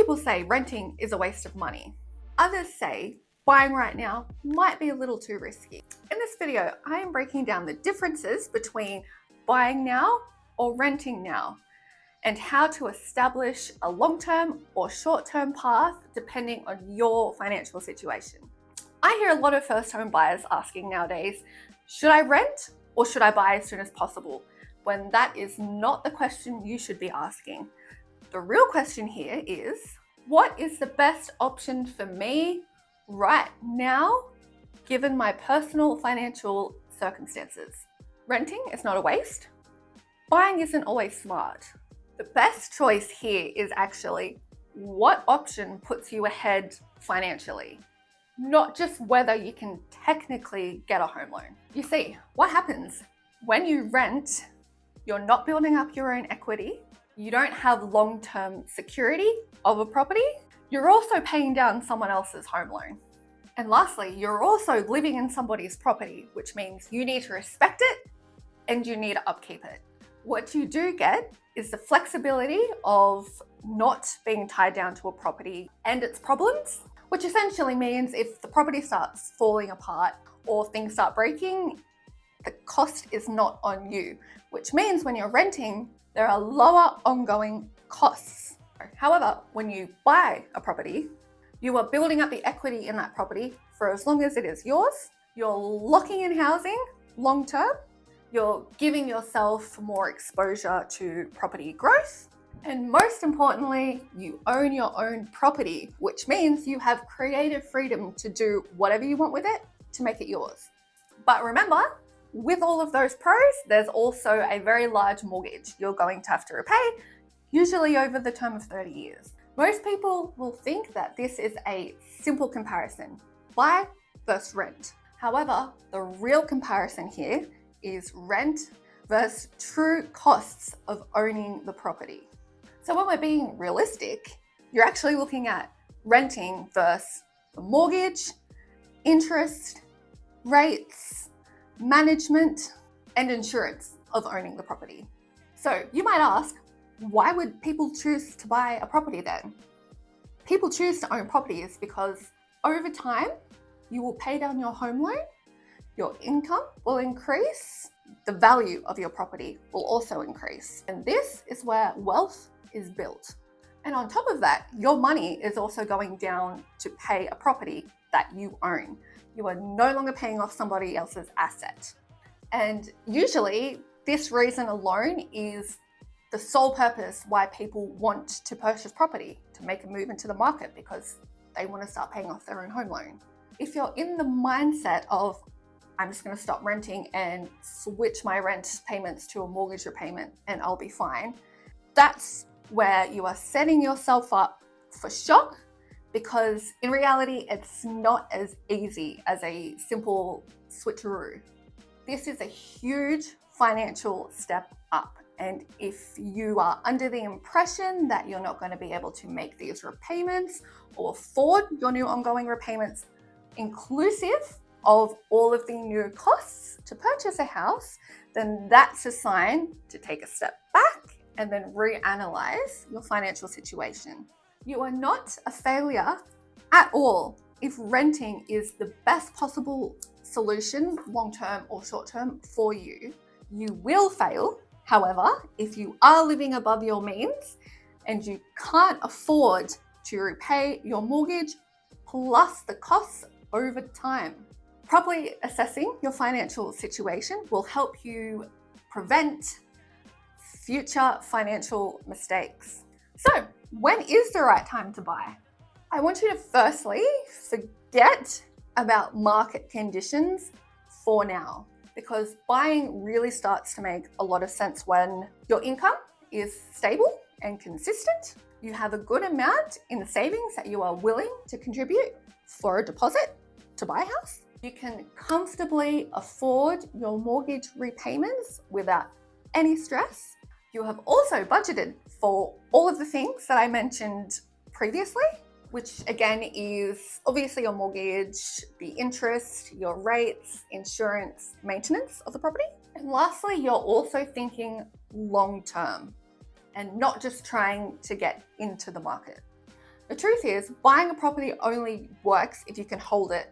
people say renting is a waste of money. Others say buying right now might be a little too risky. In this video, I am breaking down the differences between buying now or renting now, and how to establish a long-term or short-term path depending on your financial situation. I hear a lot of first home buyers asking nowadays, should I rent or should I buy as soon as possible? When that is not the question you should be asking. The real question here is, what is the best option for me right now, given my personal financial circumstances? Renting is not a waste. Buying isn't always smart. The best choice here is actually what option puts you ahead financially, not just whether you can technically get a home loan. You see, what happens when you rent, you're not building up your own equity, you don't have long-term security of a property, you're also paying down someone else's home loan. And lastly, you're also living in somebody's property, which means you need to respect it and you need to upkeep it. What you do get is the flexibility of not being tied down to a property and its problems, which essentially means if the property starts falling apart or things start breaking, the cost is not on you, which means when you're renting, there are lower ongoing costs. However, when you buy a property, you are building up the equity in that property for as long as it is yours. You're locking in housing long term. You're giving yourself more exposure to property growth. And most importantly, you own your own property, which means you have creative freedom to do whatever you want with it to make it yours. But remember, with all of those pros, there's also a very large mortgage you're going to have to repay, usually over the term of 30 years. Most people will think that this is a simple comparison, buy versus rent. However, the real comparison here is rent versus true costs of owning the property. So when we're being realistic, you're actually looking at renting versus the mortgage, interest, rates, management, and insurance of owning the property. So you might ask, why would people choose to buy a property then? People choose to own properties because over time, you will pay down your home loan, your income will increase, the value of your property will also increase. And this is where wealth is built. And on top of that, your money is also going down to pay a property that you own. You are no longer paying off somebody else's asset. And usually this reason alone is the sole purpose why people want to purchase property, to make a move into the market because they want to start paying off their own home loan. If you're in the mindset of, I'm just going to stop renting and switch my rent payments to a mortgage repayment and I'll be fine, that's where you are setting yourself up for shock, because in reality, it's not as easy as a simple switcheroo. This is a huge financial step up. And if you are under the impression that you're not going to be able to make these repayments or afford your new ongoing repayments, inclusive of all of the new costs to purchase a house, then that's a sign to take a step back and then reanalyze your financial situation. You are not a failure at all if renting is the best possible solution, long-term or short-term for you. You will fail, however, if you are living above your means and you can't afford to repay your mortgage plus the costs over time. Properly assessing your financial situation will help you prevent future financial mistakes. So, when is the right time to buy? I want you to firstly forget about market conditions for now, because buying really starts to make a lot of sense when your income is stable and consistent. You have a good amount in the savings that you are willing to contribute for a deposit to buy a house. You can comfortably afford your mortgage repayments without any stress. You have also budgeted for all of the things that I mentioned previously, which again is obviously your mortgage, the interest, your rates, insurance, maintenance of the property. And lastly, you're also thinking long term and not just trying to get into the market. The truth is, buying a property only works if you can hold it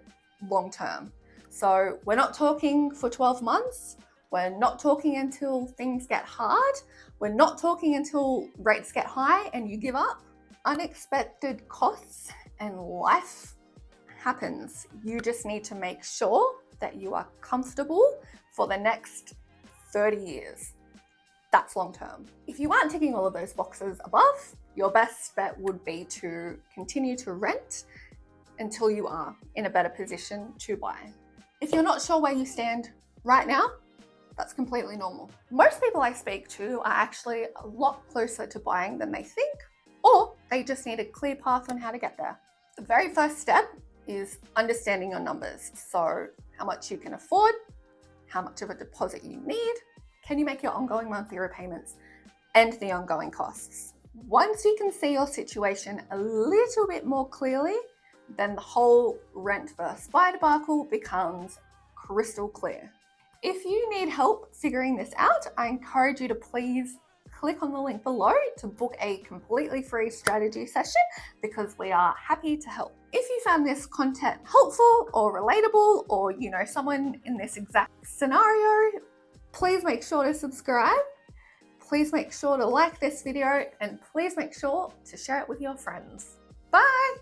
long term. So we're not talking for 12 months. We're not talking until things get hard. We're not talking until rates get high and you give up. Unexpected costs and life happens. You just need to make sure that you are comfortable for the next 30 years. That's long term. If you aren't ticking all of those boxes above, your best bet would be to continue to rent until you are in a better position to buy. If you're not sure where you stand right now, that's completely normal. Most people I speak to are actually a lot closer to buying than they think, or they just need a clear path on how to get there. The very first step is understanding your numbers. So how much you can afford, how much of a deposit you need, can you make your ongoing monthly repayments, and the ongoing costs. Once you can see your situation a little bit more clearly, then the whole rent versus buy debacle becomes crystal clear. If you need help figuring this out, I encourage you to please click on the link below to book a completely free strategy session, because we are happy to help. If you found this content helpful or relatable, or you know someone in this exact scenario, please make sure to subscribe. Please make sure to like this video, and please make sure to share it with your friends. Bye!